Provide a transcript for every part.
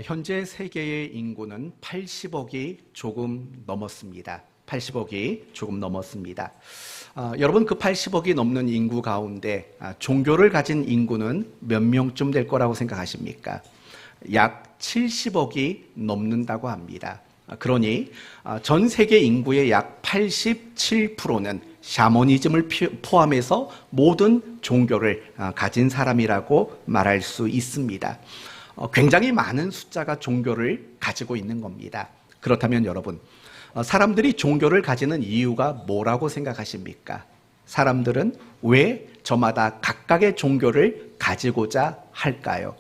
현재 세계의 인구는 80억이 조금 넘었습니다. 80억이 조금 넘었습니다. 여러분, 그 80억이 넘는 인구 가운데 종교를 가진 인구는 몇 명쯤 될 거라고 생각하십니까? 약 70억이 넘는다고 합니다. 그러니 전 세계 인구의 약 87%는 샤머니즘을 포함해서 모든 종교를 가진 사람이라고 말할 수 있습니다. 굉장히 많은 숫자가 종교를 가지고 있는 겁니다. 그렇다면 여러분, 사람들이 종교를 가지는 이유가 뭐라고 생각하십니까? 사람들은 왜 저마다 각각의 종교를 가지고자 할까요?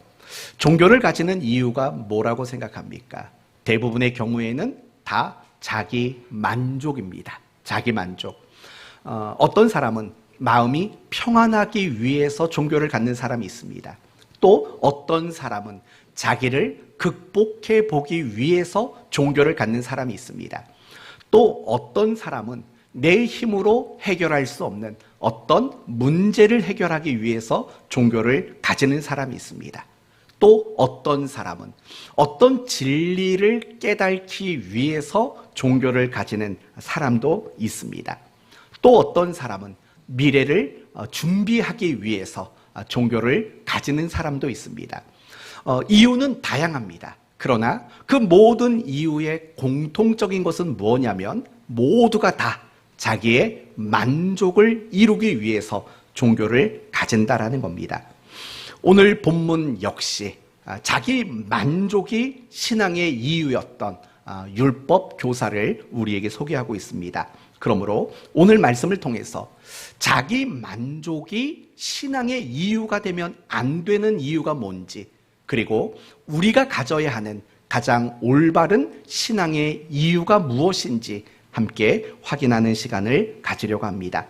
종교를 가지는 이유가 뭐라고 생각합니까? 대부분의 경우에는 다 자기 만족입니다. 자기 만족. 어떤 사람은 마음이 평안하기 위해서 종교를 갖는 사람이 있습니다. 또 어떤 사람은 자기를 극복해 보기 위해서 종교를 갖는 사람이 있습니다. 또 어떤 사람은 내 힘으로 해결할 수 없는 어떤 문제를 해결하기 위해서 종교를 가지는 사람이 있습니다. 또 어떤 사람은 어떤 진리를 깨닫기 위해서 종교를 가지는 사람도 있습니다. 또 어떤 사람은 미래를 준비하기 위해서 종교를 가지는 사람도 있습니다. 이유는 다양합니다. 그러나 그 모든 이유의 공통적인 것은 뭐냐면 모두가 다 자기의 만족을 이루기 위해서 종교를 가진다라는 겁니다. 오늘 본문 역시 자기 만족이 신앙의 이유였던 율법 교사를 우리에게 소개하고 있습니다. 그러므로 오늘 말씀을 통해서 자기 만족이 신앙의 이유가 되면 안 되는 이유가 뭔지, 그리고 우리가 가져야 하는 가장 올바른 신앙의 이유가 무엇인지 함께 확인하는 시간을 가지려고 합니다.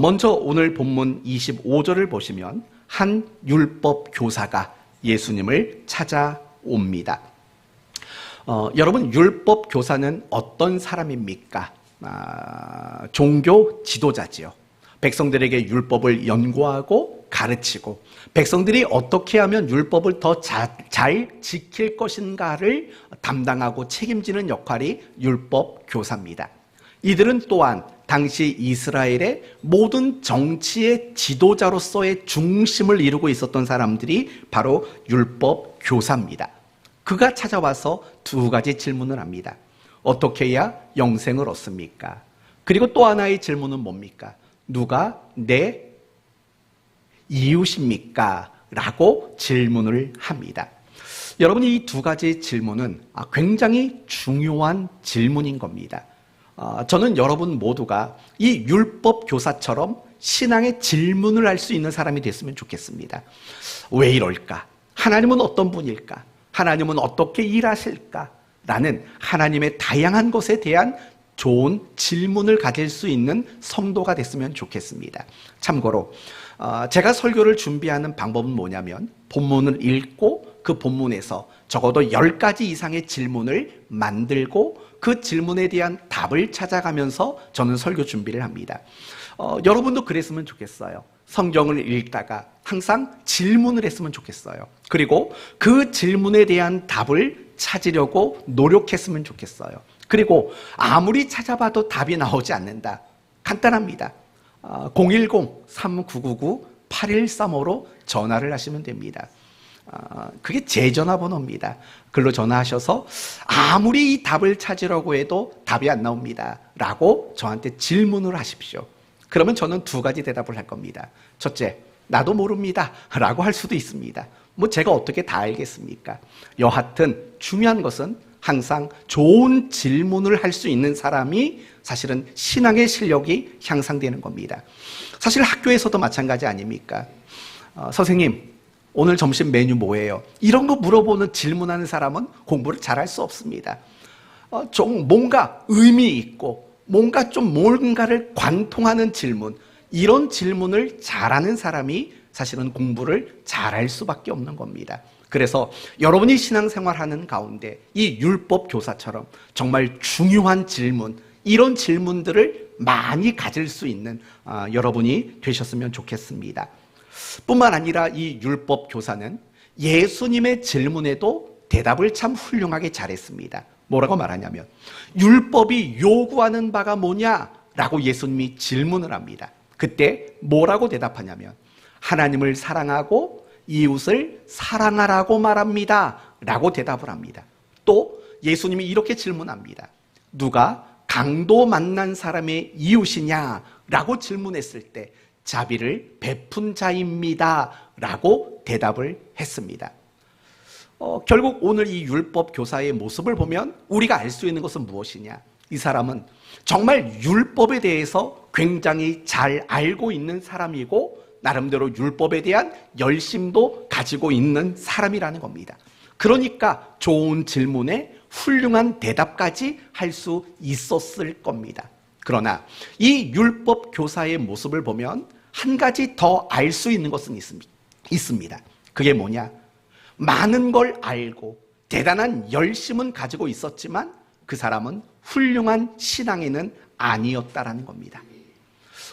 먼저 오늘 본문 25절을 보시면 한 율법 교사가 예수님을 찾아옵니다. 여러분, 율법 교사는 어떤 사람입니까? 종교 지도자지요. 백성들에게 율법을 연구하고 가르치고 백성들이 어떻게 하면 율법을 더 잘 지킬 것인가를 담당하고 책임지는 역할이 율법 교사입니다. 이들은 또한 당시 이스라엘의 모든 정치의 지도자로서의 중심을 이루고 있었던 사람들이 바로 율법 교사입니다. 그가 찾아와서 두 가지 질문을 합니다. 어떻게 해야 영생을 얻습니까? 그리고 또 하나의 질문은 뭡니까? 누가 내 이웃입니까? 라고 질문을 합니다. 여러분, 이 두 가지 질문은 굉장히 중요한 질문인 겁니다. 저는 여러분 모두가 이 율법 교사처럼 신앙의 질문을 할 수 있는 사람이 됐으면 좋겠습니다. 왜 이럴까? 하나님은 어떤 분일까? 하나님은 어떻게 일하실까? 라는 하나님의 다양한 것에 대한 좋은 질문을 가질 수 있는 성도가 됐으면 좋겠습니다. 참고로 제가 설교를 준비하는 방법은 뭐냐면 본문을 읽고 그 본문에서 적어도 10가지 이상의 질문을 만들고 그 질문에 대한 답을 찾아가면서 저는 설교 준비를 합니다. 여러분도 그랬으면 좋겠어요. 성경을 읽다가 항상 질문을 했으면 좋겠어요. 그리고 그 질문에 대한 답을 찾으려고 노력했으면 좋겠어요. 그리고 아무리 찾아봐도 답이 나오지 않는다. 간단합니다. 010-3999-8135로 전화를 하시면 됩니다. 그게 제 전화번호입니다. 글로 전화하셔서 아무리 이 답을 찾으려고 해도 답이 안 나옵니다 라고 저한테 질문을 하십시오. 그러면 저는 두 가지 대답을 할 겁니다. 첫째, 나도 모릅니다 라고 할 수도 있습니다. 제가 어떻게 다 알겠습니까? 여하튼 중요한 것은 항상 좋은 질문을 할 수 있는 사람이 사실은 신앙의 실력이 향상되는 겁니다. 사실 학교에서도 마찬가지 아닙니까? 선생님, 오늘 점심 메뉴 뭐예요? 이런 거 물어보는 질문하는 사람은 공부를 잘할 수 없습니다. 좀 뭔가 의미 있고 뭔가를 관통하는 질문, 이런 질문을 잘하는 사람이 사실은 공부를 잘할 수밖에 없는 겁니다. 그래서 여러분이 신앙생활하는 가운데 이 율법 교사처럼 정말 중요한 질문, 이런 질문들을 많이 가질 수 있는 여러분이 되셨으면 좋겠습니다. 뿐만 아니라 이 율법 교사는 예수님의 질문에도 대답을 참 훌륭하게 잘했습니다. 뭐라고 말하냐면 율법이 요구하는 바가 뭐냐라고 예수님이 질문을 합니다. 그때 뭐라고 대답하냐면 하나님을 사랑하고 이웃을 사랑하라고 말합니다 라고 대답을 합니다. 또 예수님이 이렇게 질문합니다. 누가 강도 만난 사람의 이웃이냐 라고 질문했을 때 자비를 베푼 자입니다 라고 대답을 했습니다. 결국 오늘 이 율법 교사의 모습을 보면 우리가 알 수 있는 것은 무엇이냐? 이 사람은 정말 율법에 대해서 굉장히 잘 알고 있는 사람이고 나름대로 율법에 대한 열심도 가지고 있는 사람이라는 겁니다. 그러니까 좋은 질문에 훌륭한 대답까지 할 수 있었을 겁니다. 그러나 이 율법 교사의 모습을 보면 한 가지 더 알 수 있는 것은 있습니다. 그게 뭐냐? 많은 걸 알고 대단한 열심은 가지고 있었지만 그 사람은 훌륭한 신앙인은 아니었다라는 겁니다.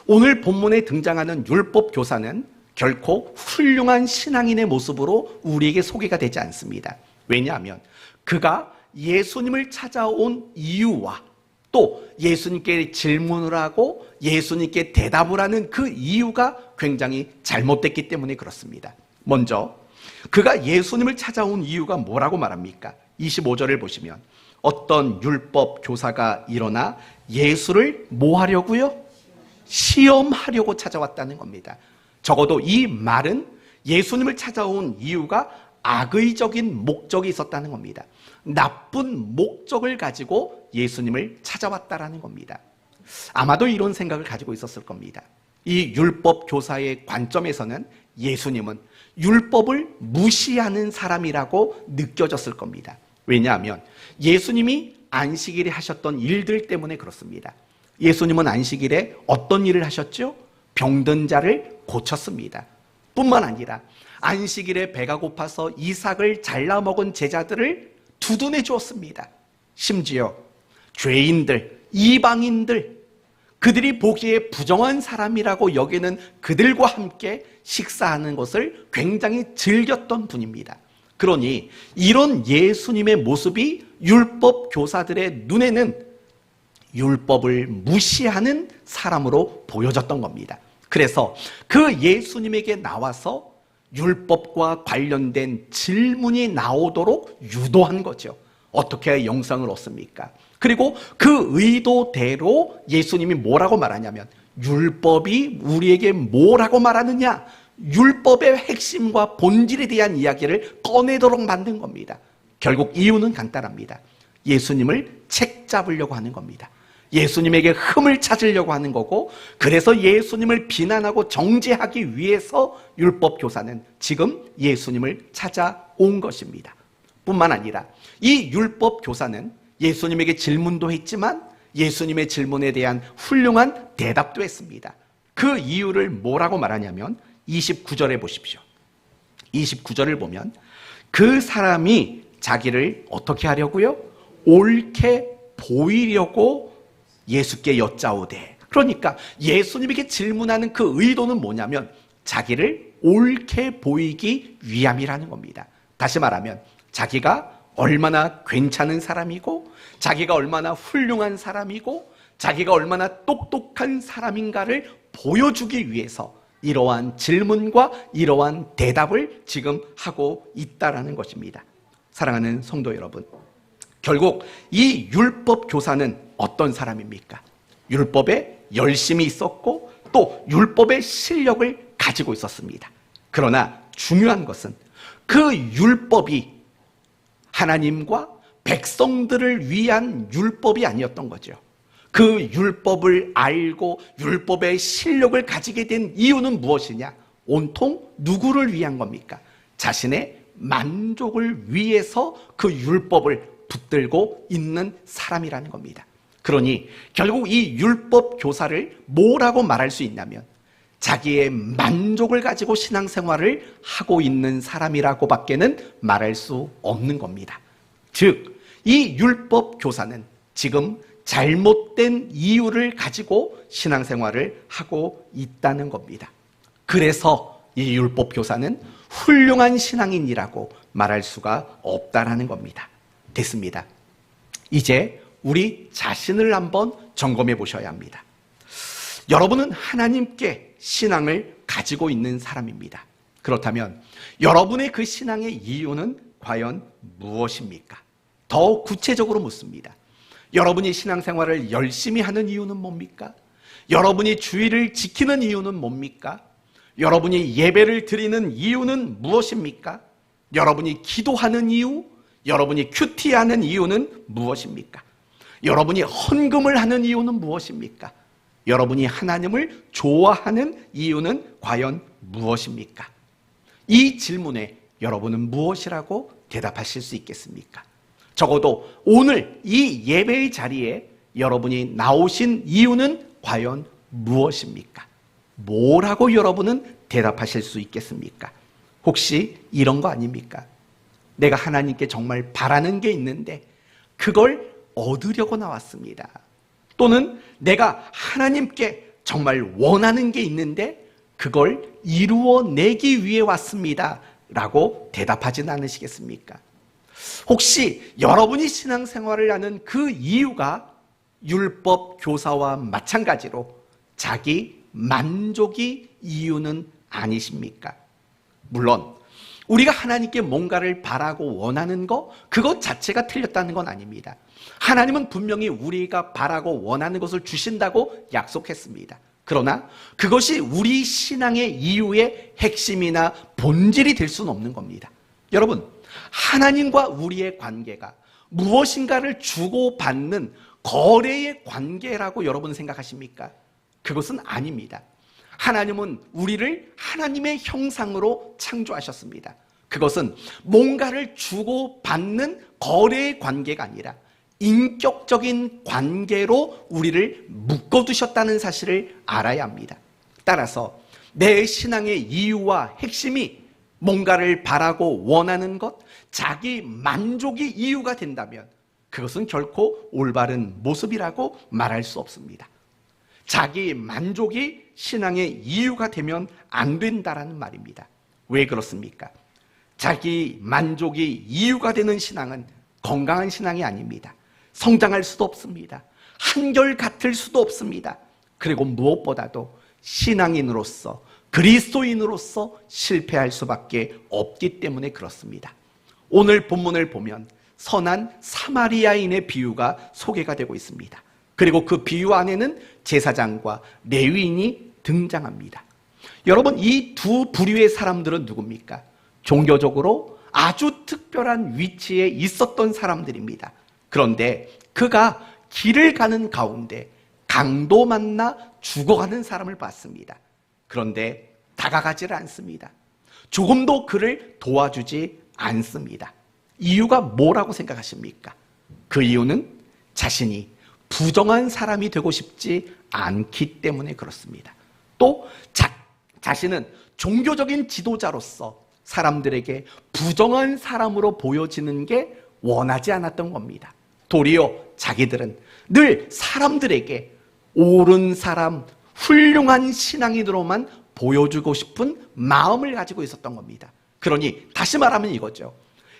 오늘 본문에 등장하는 율법 교사는 결코 훌륭한 신앙인의 모습으로 우리에게 소개가 되지 않습니다. 왜냐하면 그가 예수님을 찾아온 이유와 또 예수님께 질문을 하고 예수님께 대답을 하는 그 이유가 굉장히 잘못됐기 때문에 그렇습니다. 먼저 그가 예수님을 찾아온 이유가 뭐라고 말합니까? 25절을 보시면 어떤 율법 교사가 일어나 예수를 뭐 하려고요? 시험하려고 찾아왔다는 겁니다. 적어도 이 말은 예수님을 찾아온 이유가 악의적인 목적이 있었다는 겁니다. 나쁜 목적을 가지고 예수님을 찾아왔다라는 겁니다. 아마도 이런 생각을 가지고 있었을 겁니다. 이 율법 교사의 관점에서는 예수님은 율법을 무시하는 사람이라고 느껴졌을 겁니다. 왜냐하면 예수님이 안식일에 하셨던 일들 때문에 그렇습니다. 예수님은 안식일에 어떤 일을 하셨죠? 병든 자를 고쳤습니다. 뿐만 아니라 안식일에 배가 고파서 이삭을 잘라 먹은 제자들을 두둔해 주었습니다. 심지어 죄인들, 이방인들, 그들이 보기에 부정한 사람이라고 여기는 그들과 함께 식사하는 것을 굉장히 즐겼던 분입니다. 그러니 이런 예수님의 모습이 율법 교사들의 눈에는 율법을 무시하는 사람으로 보여졌던 겁니다. 그래서 그 예수님에게 나와서 율법과 관련된 질문이 나오도록 유도한 거죠. 어떻게 영생을 얻습니까? 그리고 그 의도대로 예수님이 뭐라고 말하냐면 율법이 우리에게 뭐라고 말하느냐? 율법의 핵심과 본질에 대한 이야기를 꺼내도록 만든 겁니다. 결국 이유는 간단합니다. 예수님을 책잡으려고 하는 겁니다. 예수님에게 흠을 찾으려고 하는 거고, 그래서 예수님을 비난하고 정죄하기 위해서 율법 교사는 지금 예수님을 찾아온 것입니다. 뿐만 아니라 이 율법 교사는 예수님에게 질문도 했지만 예수님의 질문에 대한 훌륭한 대답도 했습니다. 그 이유를 뭐라고 말하냐면 29절에 보십시오. 29절을 보면 그 사람이 자기를 어떻게 하려고요? 옳게 보이려고 예수께 여짜오되. 그러니까 예수님에게 질문하는 그 의도는 뭐냐면 자기를 옳게 보이기 위함이라는 겁니다. 다시 말하면 자기가 얼마나 괜찮은 사람이고 자기가 얼마나 훌륭한 사람이고 자기가 얼마나 똑똑한 사람인가를 보여주기 위해서 이러한 질문과 이러한 대답을 지금 하고 있다라는 것입니다. 사랑하는 성도 여러분, 결국 이 율법 교사는 어떤 사람입니까? 율법에 열심이 있었고 또 율법의 실력을 가지고 있었습니다. 그러나 중요한 것은 그 율법이 하나님과 백성들을 위한 율법이 아니었던 거죠. 그 율법을 알고 율법의 실력을 가지게 된 이유는 무엇이냐? 온통 누구를 위한 겁니까? 자신의 만족을 위해서 그 율법을 붙들고 있는 사람이라는 겁니다. 그러니 결국 이 율법 교사를 뭐라고 말할 수 있냐면 자기의 만족을 가지고 신앙생활을 하고 있는 사람이라고밖에는 말할 수 없는 겁니다. 즉, 이 율법 교사는 지금 잘못된 이유를 가지고 신앙생활을 하고 있다는 겁니다. 그래서 이 율법 교사는 훌륭한 신앙인이라고 말할 수가 없다라는 겁니다. 됐습니다. 이제 우리 자신을 한번 점검해 보셔야 합니다. 여러분은 하나님께 신앙을 가지고 있는 사람입니다. 그렇다면 여러분의 그 신앙의 이유는 과연 무엇입니까? 더 구체적으로 묻습니다. 여러분이 신앙생활을 열심히 하는 이유는 뭡니까? 여러분이 주의를 지키는 이유는 뭡니까? 여러분이 예배를 드리는 이유는 무엇입니까? 여러분이 기도하는 이유, 여러분이 큐티하는 이유는 무엇입니까? 여러분이 헌금을 하는 이유는 무엇입니까? 여러분이 하나님을 좋아하는 이유는 과연 무엇입니까? 이 질문에 여러분은 무엇이라고 대답하실 수 있겠습니까? 적어도 오늘 이 예배의 자리에 여러분이 나오신 이유는 과연 무엇입니까? 뭐라고 여러분은 대답하실 수 있겠습니까? 혹시 이런 거 아닙니까? 내가 하나님께 정말 바라는 게 있는데 그걸 얻으려고 나왔습니다. 또는 내가 하나님께 정말 원하는 게 있는데 그걸 이루어내기 위해 왔습니다 라고 대답하진 않으시겠습니까? 혹시 여러분이 신앙생활을 하는 그 이유가 율법 교사와 마찬가지로 자기 만족이 이유는 아니십니까? 물론 우리가 하나님께 뭔가를 바라고 원하는 거 그것 자체가 틀렸다는 건 아닙니다. 하나님은 분명히 우리가 바라고 원하는 것을 주신다고 약속했습니다. 그러나 그것이 우리 신앙의 이유의 핵심이나 본질이 될 수는 없는 겁니다. 여러분, 하나님과 우리의 관계가 무엇인가를 주고받는 거래의 관계라고 여러분 생각하십니까? 그것은 아닙니다. 하나님은 우리를 하나님의 형상으로 창조하셨습니다. 그것은 뭔가를 주고받는 거래의 관계가 아니라 인격적인 관계로 우리를 묶어두셨다는 사실을 알아야 합니다. 따라서 내 신앙의 이유와 핵심이 뭔가를 바라고 원하는 것, 자기 만족이 이유가 된다면 그것은 결코 올바른 모습이라고 말할 수 없습니다. 자기 만족이 신앙의 이유가 되면 안 된다라는 말입니다. 왜 그렇습니까? 자기 만족이 이유가 되는 신앙은 건강한 신앙이 아닙니다. 성장할 수도 없습니다. 한결 같을 수도 없습니다. 그리고 무엇보다도 신앙인으로서 그리스도인으로서 실패할 수밖에 없기 때문에 그렇습니다. 오늘 본문을 보면 선한 사마리아인의 비유가 소개가 되고 있습니다. 그리고 그 비유 안에는 제사장과 레위인이 등장합니다. 여러분, 이 두 부류의 사람들은 누굽니까? 종교적으로 아주 특별한 위치에 있었던 사람들입니다. 그런데 그가 길을 가는 가운데 강도 만나 죽어가는 사람을 봤습니다. 그런데 다가가지를 않습니다. 조금도 그를 도와주지 않습니다. 이유가 뭐라고 생각하십니까? 그 이유는 자신이 부정한 사람이 되고 싶지 않기 때문에 그렇습니다. 또 자신은 종교적인 지도자로서 사람들에게 부정한 사람으로 보여지는 게 원하지 않았던 겁니다. 도리어 자기들은 늘 사람들에게 옳은 사람, 훌륭한 신앙인으로만 보여주고 싶은 마음을 가지고 있었던 겁니다. 그러니 다시 말하면 이거죠.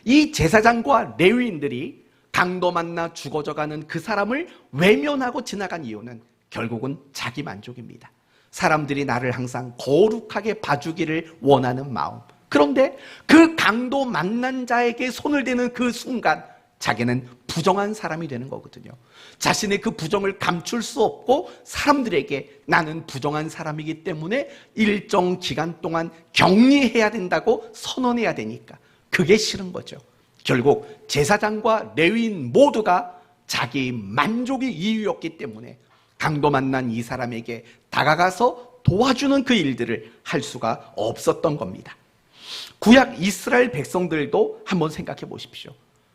이 제사장과 레위인들이 강도 만나 죽어져가는 그 사람을 외면하고 지나간 이유는 결국은 자기 만족입니다. 사람들이 나를 항상 거룩하게 봐주기를 원하는 마음. 그런데 그 강도 만난 자에게 손을 대는 그 순간 자기는 부정한 사람이 되는 거거든요. 자신의 그 부정을 감출 수 없고 사람들에게 나는 부정한 사람이기 때문에 일정 기간 동안 격리해야 된다고 선언해야 되니까 그게 싫은 거죠. 결국 제사장과 레위인 모두가 자기 만족이 이유였기 때문에 강도 만난 이 사람에게 다가가서 도와주는 그 일들을 할 수가 없었던 겁니다. 구약 이스라엘 백성들도 한번 생각해 보십시오.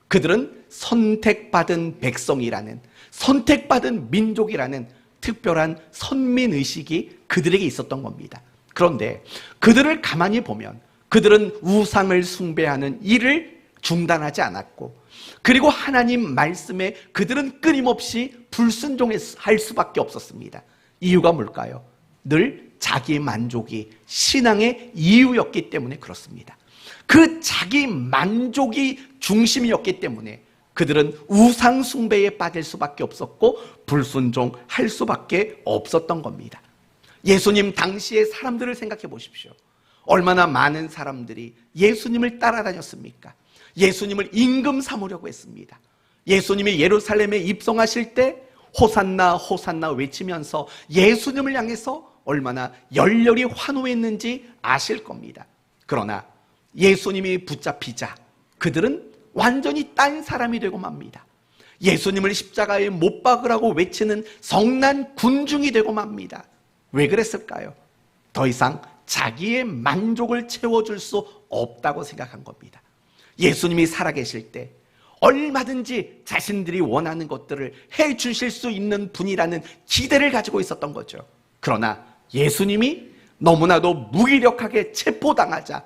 그들은 선택받은 백성이라는, 선택받은 민족이라는 특별한 선민의식이 그들에게 있었던 겁니다. 그런데 그들을 가만히 보면 그들은 우상을 숭배하는 일을 중단하지 않았고, 그리고 하나님 말씀에 그들은 끊임없이 불순종할 수밖에 없었습니다. 이유가 뭘까요? 늘 자기 만족이 신앙의 이유였기 때문에 그렇습니다. 그 자기 만족이 중심이었기 때문에 그들은 우상 숭배에 빠질 수밖에 없었고 불순종할 수밖에 없었던 겁니다. 예수님 당시의 사람들을 생각해 보십시오. 얼마나 많은 사람들이 예수님을 따라다녔습니까? 예수님을 임금 삼으려고 했습니다. 예수님이 예루살렘에 입성하실 때 호산나 호산나 외치면서 예수님을 향해서 얼마나 열렬히 환호했는지 아실 겁니다. 그러나 예수님이 붙잡히자 그들은 완전히 딴 사람이 되고 맙니다. 예수님을 십자가에 못 박으라고 외치는 성난 군중이 되고 맙니다. 왜 그랬을까요? 더 이상 자기의 만족을 채워줄 수 없다고 생각한 겁니다. 예수님이 살아계실 때 얼마든지 자신들이 원하는 것들을 해주실 수 있는 분이라는 기대를 가지고 있었던 거죠. 그러나 예수님이 너무나도 무기력하게 체포당하자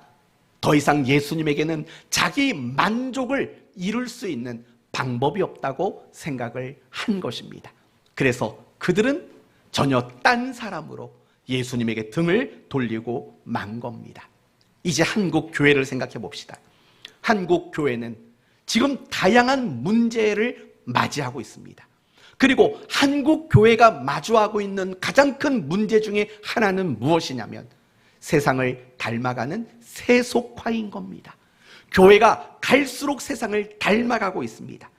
더 이상 예수님에게는 자기 만족을 이룰 수 있는 방법이 없다고 생각을 한 것입니다. 그래서 그들은 전혀 딴 사람으로 예수님에게 등을 돌리고 만 겁니다. 이제 한국 교회를 생각해 봅시다. 한국 교회는 지금 다양한 문제를 맞이하고 있습니다. 그리고 한국 교회가 마주하고 있는 가장 큰 문제 중에 하나는 무엇이냐면 세상을 닮아가는 세속화인 겁니다. 교회가 갈수록 세상을 닮아가고 있습니다.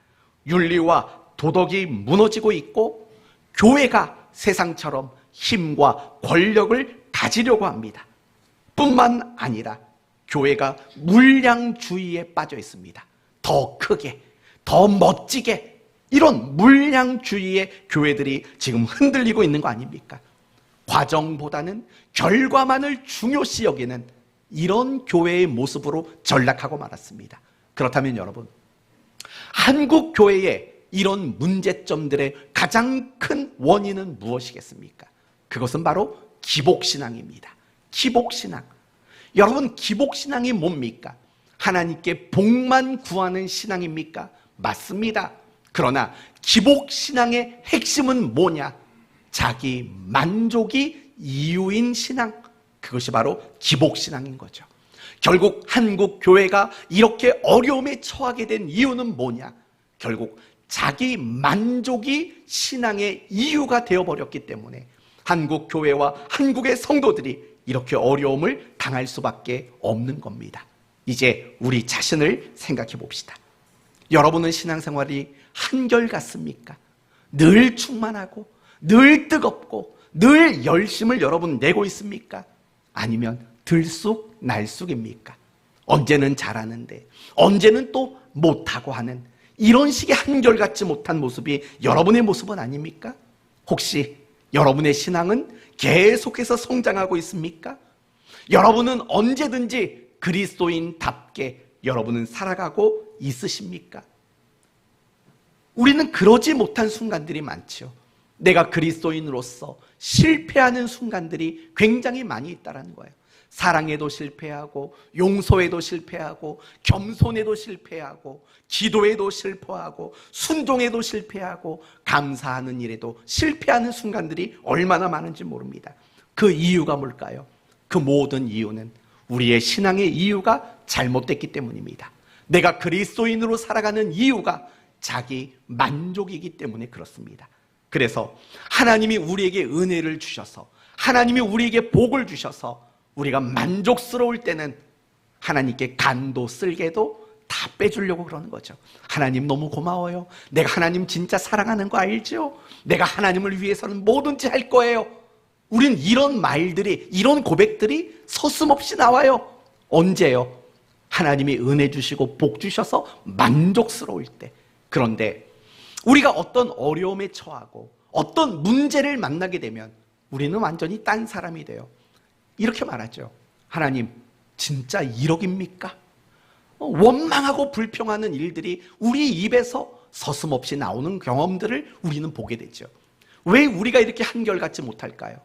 윤리와 도덕이 무너지고 있고 교회가 세상처럼 힘과 권력을 가지려고 합니다. 뿐만 아니라 교회가 물량주의에 빠져 있습니다. 더 크게, 더 멋지게 이런 물량주의의 교회들이 지금 흔들리고 있는 거 아닙니까? 과정보다는 결과만을 중요시 여기는 이런 교회의 모습으로 전락하고 말았습니다. 그렇다면 여러분, 한국 교회의 이런 문제점들의 가장 큰 원인은 무엇이겠습니까? 그것은 바로 기복신앙입니다. 기복신앙. 여러분, 기복신앙이 뭡니까? 하나님께 복만 구하는 신앙입니까? 맞습니다. 그러나 기복신앙의 핵심은 뭐냐? 자기 만족이 이유인 신앙. 그것이 바로 기복신앙인 거죠. 결국 한국 교회가 이렇게 어려움에 처하게 된 이유는 뭐냐? 결국 자기 만족이 신앙의 이유가 되어버렸기 때문에 한국 교회와 한국의 성도들이 이렇게 어려움을 당할 수밖에 없는 겁니다. 이제 우리 자신을 생각해 봅시다. 여러분은 신앙생활이 한결같습니까? 늘 충만하고 늘 뜨겁고 늘 열심을 여러분 내고 있습니까? 아니면 들쑥날쑥입니까? 언제는 잘하는데 언제는 또 못하고 하는 이런 식의 한결같지 못한 모습이 여러분의 모습은 아닙니까? 혹시 여러분의 신앙은 계속해서 성장하고 있습니까? 여러분은 언제든지 그리스도인답게 여러분은 살아가고 있으십니까? 우리는 그러지 못한 순간들이 많죠. 내가 그리스도인으로서 실패하는 순간들이 굉장히 많이 있다는 거예요. 사랑에도 실패하고 용서에도 실패하고 겸손에도 실패하고 기도에도 실패하고 순종에도 실패하고 감사하는 일에도 실패하는 순간들이 얼마나 많은지 모릅니다. 그 이유가 뭘까요? 그 모든 이유는 우리의 신앙의 이유가 잘못됐기 때문입니다. 내가 그리스도인으로 살아가는 이유가 자기 만족이기 때문에 그렇습니다. 그래서 하나님이 우리에게 은혜를 주셔서 하나님이 우리에게 복을 주셔서 우리가 만족스러울 때는 하나님께 간도 쓸개도 다 빼주려고 그러는 거죠. 하나님 너무 고마워요. 내가 하나님 진짜 사랑하는 거 알죠? 내가 하나님을 위해서는 뭐든지 할 거예요. 우린 이런 말들이, 이런 고백들이 서슴없이 나와요. 언제요? 하나님이 은혜 주시고 복 주셔서 만족스러울 때. 그런데 우리가 어떤 어려움에 처하고 어떤 문제를 만나게 되면 우리는 완전히 딴 사람이 돼요. 이렇게 말하죠. 하나님, 진짜 1억입니까? 원망하고 불평하는 일들이 우리 입에서 서슴없이 나오는 경험들을 우리는 보게 되죠. 왜 우리가 이렇게 한결같지 못할까요?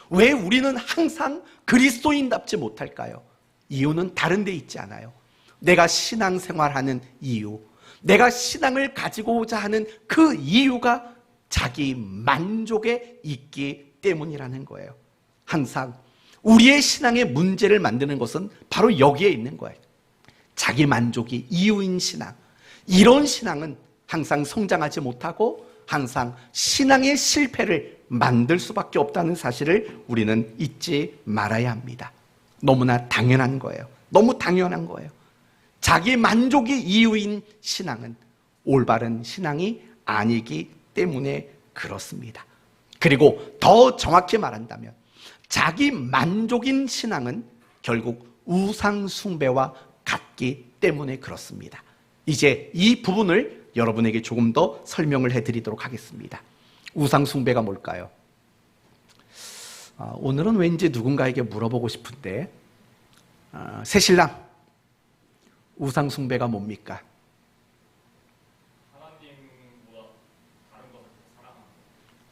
왜 우리는 항상 그리스도인답지 못할까요? 이유는 다른 데 있지 않아요. 내가 신앙생활하는 이유, 내가 신앙을 가지고자 하는 그 이유가 자기 만족에 있기 때문이라는 거예요. 항상 우리의 신앙의 문제를 만드는 것은 바로 여기에 있는 거예요. 자기 만족이 이유인 신앙, 이런 신앙은 항상 성장하지 못하고 항상 신앙의 실패를 만들 수밖에 없다는 사실을 우리는 잊지 말아야 합니다. 너무나 당연한 거예요. 너무 당연한 거예요. 자기 만족이 이유인 신앙은 올바른 신앙이 아니기 때문에 그렇습니다. 그리고 더 정확히 말한다면 자기 만족인 신앙은 결국 우상 숭배와 같기 때문에 그렇습니다. 이제 이 부분을 여러분에게 조금 더 설명을 해드리도록 하겠습니다. 우상 숭배가 뭘까요? 오늘은 왠지 누군가에게 물어보고 싶은데, 새신랑, 우상 숭배가 뭡니까?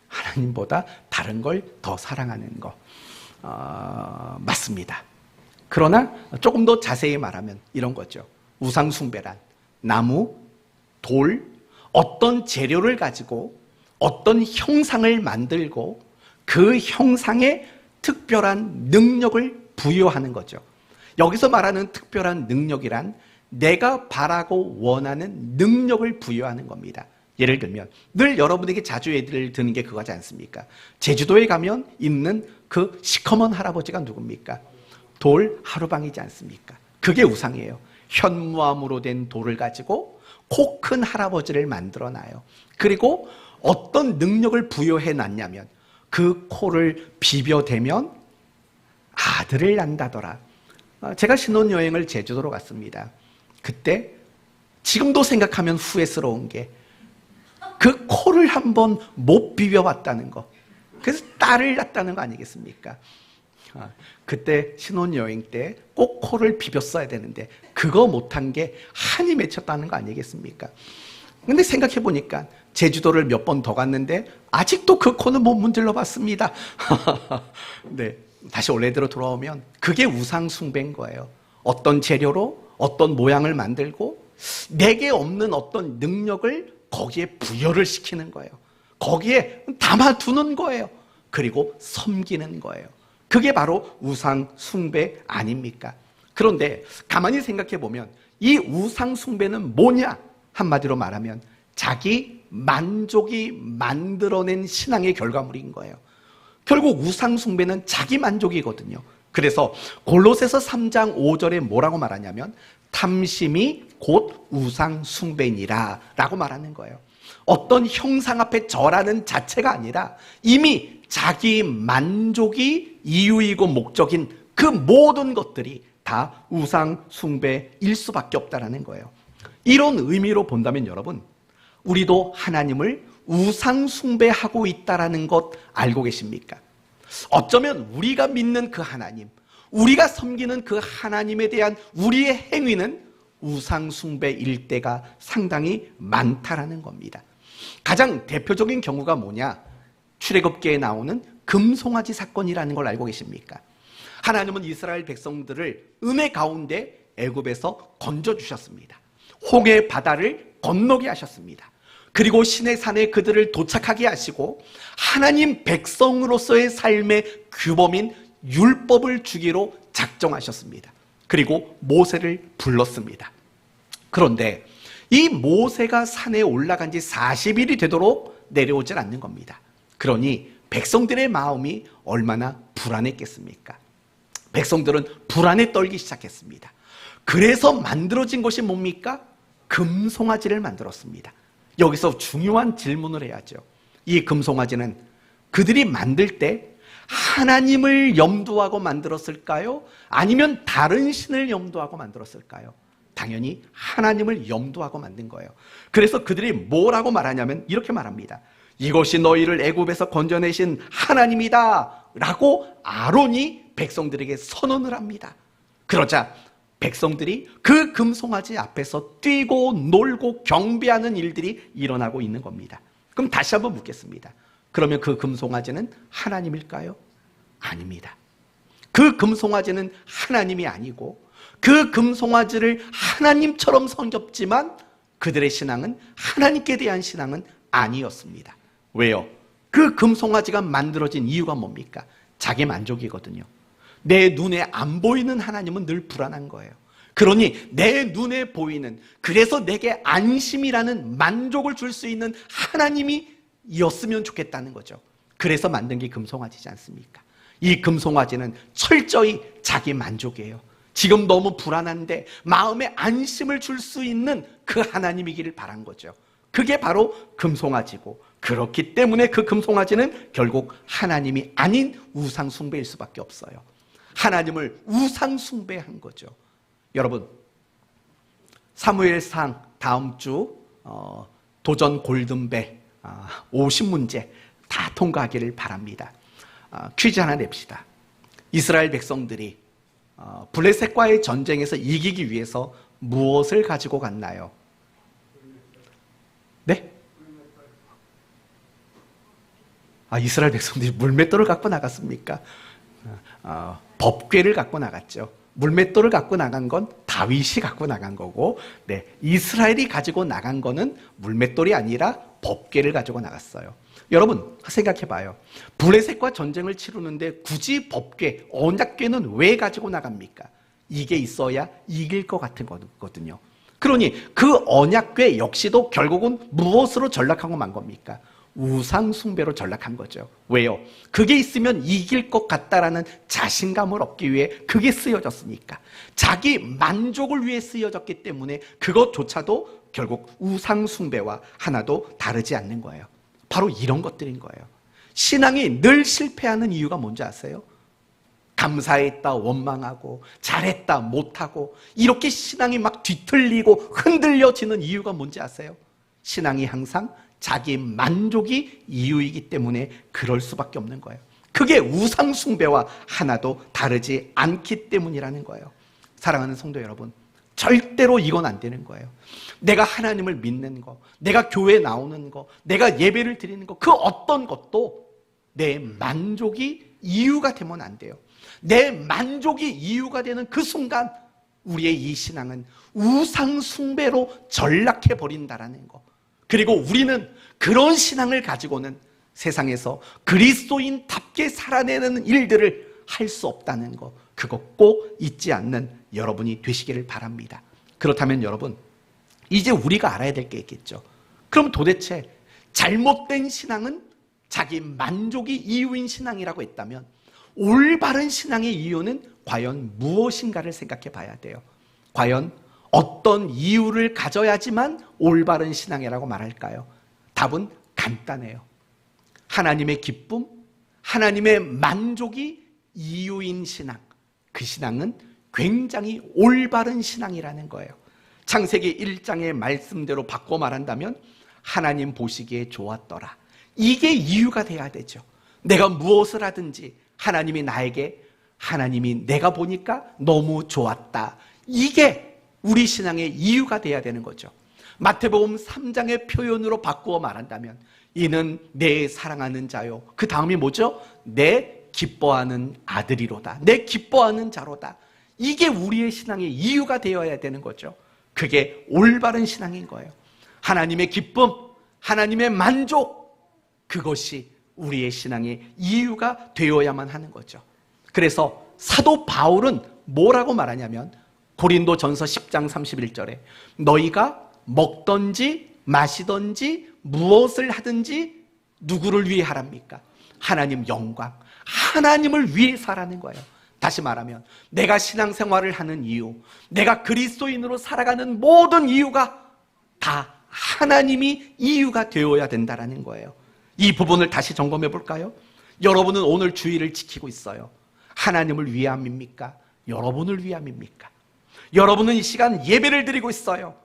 하나님보다 다른 걸 더 사랑하는 거. 맞습니다. 그러나 조금 더 자세히 말하면 이런 거죠. 우상 숭배란 나무, 돌, 어떤 재료를 가지고 어떤 형상을 만들고 그 형상에 특별한 능력을 부여하는 거죠. 여기서 말하는 특별한 능력이란 내가 바라고 원하는 능력을 부여하는 겁니다. 예를 들면 늘 여러분에게 자주 예를 드는 게 그거지 않습니까? 제주도에 가면 있는 그 시커먼 할아버지가 누굽니까? 돌 하루방이지 않습니까? 그게 우상이에요. 현무암으로 된 돌을 가지고 코 큰 할아버지를 만들어 놔요. 그리고 어떤 능력을 부여해 놨냐면 그 코를 비벼대면 아들을 낳는다더라. 제가 신혼여행을 제주도로 갔습니다. 그때 지금도 생각하면 후회스러운 게 그 코를 한번 못 비벼봤다는 거. 그래서 딸을 낳았다는 거 아니겠습니까? 그때 신혼여행 때 꼭 코를 비볐어야 되는데 그거 못한 게 한이 맺혔다는 거 아니겠습니까? 근데 생각해보니까 제주도를 몇 번 더 갔는데 아직도 그 코는 못 문질러 봤습니다. 네, 다시 원래대로 돌아오면 그게 우상 숭배인 거예요. 어떤 재료로 어떤 모양을 만들고 내게 없는 어떤 능력을 거기에 부여를 시키는 거예요. 거기에 담아두는 거예요. 그리고 섬기는 거예요. 그게 바로 우상 숭배 아닙니까? 그런데 가만히 생각해 보면 이 우상 숭배는 뭐냐? 한마디로 말하면 자기 만족이 만들어낸 신앙의 결과물인 거예요. 결국 우상 숭배는 자기 만족이거든요. 그래서 골로새서 3장 5절에 뭐라고 말하냐면 탐심이 곧 우상 숭배니라 라고 말하는 거예요. 어떤 형상 앞에 절하는 자체가 아니라 이미 자기 만족이 이유이고 목적인 그 모든 것들이 다 우상 숭배일 수밖에 없다는 거예요. 이런 의미로 본다면 여러분, 우리도 하나님을 우상 숭배하고 있다는 것 알고 계십니까? 어쩌면 우리가 믿는 그 하나님, 우리가 섬기는 그 하나님에 대한 우리의 행위는 우상 숭배일 때가 상당히 많다라는 겁니다. 가장 대표적인 경우가 뭐냐? 출애굽기에 나오는 금송아지 사건이라는 걸 알고 계십니까? 하나님은 이스라엘 백성들을 은혜 가운데 애굽에서 건져주셨습니다. 홍해 바다를 건너게 하셨습니다. 그리고 시내 산에 그들을 도착하게 하시고 하나님 백성으로서의 삶의 규범인 율법을 주기로 작정하셨습니다. 그리고 모세를 불렀습니다. 그런데 이 모세가 산에 올라간 지 40일이 되도록 내려오질 않는 겁니다. 그러니 백성들의 마음이 얼마나 불안했겠습니까? 백성들은 불안에 떨기 시작했습니다. 그래서 만들어진 것이 뭡니까? 금송아지를 만들었습니다. 여기서 중요한 질문을 해야죠. 이 금송아지는 그들이 만들 때 하나님을 염두하고 만들었을까요? 아니면 다른 신을 염두하고 만들었을까요? 당연히 하나님을 염두하고 만든 거예요. 그래서 그들이 뭐라고 말하냐면 이렇게 말합니다. 이것이 너희를 애굽에서 건져내신 하나님이다 라고 아론이 백성들에게 선언을 합니다. 그러자 백성들이 그 금송아지 앞에서 뛰고 놀고 경배하는 일들이 일어나고 있는 겁니다. 그럼 다시 한번 묻겠습니다. 그러면 그 금송아지는 하나님일까요? 아닙니다. 그 금송아지는 하나님이 아니고 그 금송아지를 하나님처럼 섬겼지만 그들의 신앙은 하나님께 대한 신앙은 아니었습니다. 왜요? 그 금송아지가 만들어진 이유가 뭡니까? 자기 만족이거든요. 내 눈에 안 보이는 하나님은 늘 불안한 거예요. 그러니 내 눈에 보이는, 그래서 내게 안심이라는 만족을 줄 수 있는 하나님이 였으면 좋겠다는 거죠. 그래서 만든 게 금송아지지 않습니까? 이 금송아지는 철저히 자기 만족이에요. 지금 너무 불안한데 마음에 안심을 줄 수 있는 그 하나님이기를 바란 거죠. 그게 바로 금송아지고, 그렇기 때문에 그 금송아지는 결국 하나님이 아닌 우상 숭배일 수밖에 없어요. 하나님을 우상 숭배한 거죠. 여러분, 사무엘상 다음 주 도전 골든벨 50문제 다 통과하기를 바랍니다. 퀴즈 하나 냅시다. 이스라엘 백성들이 블레셋과의 전쟁에서 이기기 위해서 무엇을 가지고 갔나요? 네? 이스라엘 백성들이 물맷돌을 갖고 나갔습니까? 법궤를 갖고 나갔죠. 물맷돌을 갖고 나간 건 다윗이 갖고 나간 거고, 네, 이스라엘이 가지고 나간 거는 물맷돌이 아니라 법궤를 가지고 나갔어요. 여러분 생각해봐요. 블레셋과 전쟁을 치르는데 굳이 법궤, 언약궤는 왜 가지고 나갑니까? 이게 있어야 이길 것 같은 거거든요. 그러니 그 언약궤 역시도 결국은 무엇으로 전락하고 만 겁니까? 우상 숭배로 전락한 거죠. 왜요? 그게 있으면 이길 것 같다라는 자신감을 얻기 위해 그게 쓰여졌으니까. 자기 만족을 위해 쓰여졌기 때문에 그것조차도 결국 우상 숭배와 하나도 다르지 않는 거예요. 바로 이런 것들인 거예요. 신앙이 늘 실패하는 이유가 뭔지 아세요? 감사했다 원망하고, 잘했다 못하고, 이렇게 신앙이 막 뒤틀리고 흔들려지는 이유가 뭔지 아세요? 신앙이 항상 자기 만족이 이유이기 때문에 그럴 수밖에 없는 거예요. 그게 우상 숭배와 하나도 다르지 않기 때문이라는 거예요. 사랑하는 성도 여러분, 절대로 이건 안 되는 거예요. 내가 하나님을 믿는 거, 내가 교회 나오는 거, 내가 예배를 드리는 거, 그 어떤 것도 내 만족이 이유가 되면 안 돼요. 내 만족이 이유가 되는 그 순간 우리의 이 신앙은 우상 숭배로 전락해 버린다라는 거. 그리고 우리는 그런 신앙을 가지고는 세상에서 그리스도인답게 살아내는 일들을 할 수 없다는 거, 그거 꼭 잊지 않는 여러분이 되시기를 바랍니다. 그렇다면 여러분, 이제 우리가 알아야 될 게 있겠죠. 그럼 도대체 잘못된 신앙은 자기 만족이 이유인 신앙이라고 했다면 올바른 신앙의 이유는 과연 무엇인가를 생각해 봐야 돼요. 과연 어떤 이유를 가져야지만 올바른 신앙이라고 말할까요? 답은 간단해요. 하나님의 기쁨, 하나님의 만족이 이유인 신앙, 그 신앙은 굉장히 올바른 신앙이라는 거예요. 창세기 1장의 말씀대로 바꿔 말한다면 하나님 보시기에 좋았더라, 이게 이유가 돼야 되죠. 내가 무엇을 하든지 하나님이 나에게, 하나님이 내가 보니까 너무 좋았다, 이게 우리 신앙의 이유가 돼야 되는 거죠. 마태복음 3장의 표현으로 바꾸어 말한다면 이는 내 사랑하는 자요, 그 다음이 뭐죠? 내 기뻐하는 아들이로다, 내 기뻐하는 자로다. 이게 우리의 신앙의 이유가 되어야 되는 거죠. 그게 올바른 신앙인 거예요. 하나님의 기쁨, 하나님의 만족, 그것이 우리의 신앙의 이유가 되어야만 하는 거죠. 그래서 사도 바울은 뭐라고 말하냐면 고린도전서 10장 31절에 너희가 먹든지 마시든지 무엇을 하든지 누구를 위해 하랍니까? 하나님 영광, 하나님을 위해서 하라는 거예요. 다시 말하면 내가 신앙생활을 하는 이유, 내가 그리스도인으로 살아가는 모든 이유가 다 하나님이 이유가 되어야 된다는 거예요. 이 부분을 다시 점검해 볼까요? 여러분은 오늘 주일을 지키고 있어요. 하나님을 위함입니까? 여러분을 위함입니까? 여러분은 이 시간 예배를 드리고 있어요.